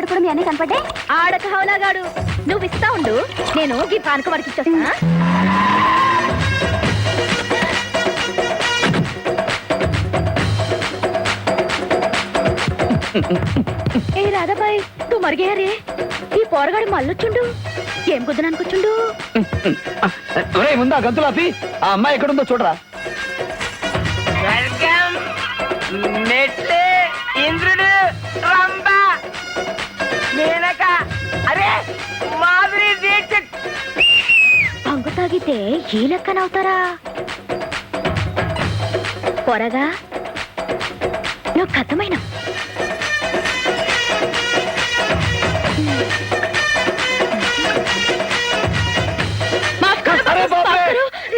గాడు కూడా మీ అన్నీ కనపడ్డే ఆడక హౌలాగాడు నువ్వు ఇస్తా ఉండు, నేను ఈ పానక వరకు ఇచ్చొస్తా. ఏ రాధాబాయ్ నువ్వు మరిగేయారే, ఈ పోరగాడు మళ్ళొచ్చుండు, ఏం కుదరనుకొచ్చుండు. ముందా గంతులాపి ఆ అమ్మాయి ఎక్కడుందో చూడరా. మెట్లే ఇంద్రుడు రంభ మేనక అరే మాధురి దీక్షిత్. పంగు తాగితే ఈ లెక్కనవుతారా? పొరగా నువ్వు కథమైన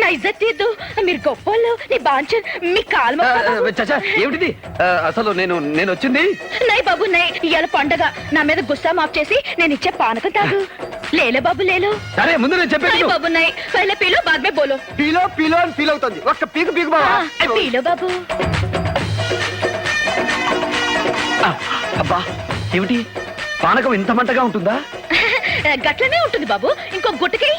నా ఇజ్జత్ తీద్దు, మీరు గొప్పోళ్ళు, నీ బాంచన్ మీ కాలు చచ్చా ఏమిటిది అసలు నేను వచ్చింది. నై బాబు నై, ఇవాళ పండగ, నా మీద గుస్సా మాఫ్ చేసి నేను ఇచ్చే పానకం తాగు. లేలే బాబు లేలో. సరే ముందు నేను నై చెప్పేది. బాబు నై, పహలే పీలో బాద్ మే బోలో. పీలో పీలో అని ఫీల్ అవుతుంది. ఒక్క పీకు పీకు బావా. పీలో బాబు. అబ్బా ఏమిటి పానకం ఇంత మంటగా ఉంటుందా? గట్లనే ఉంటుంది బాబు, ఇంకో గుట్టకి.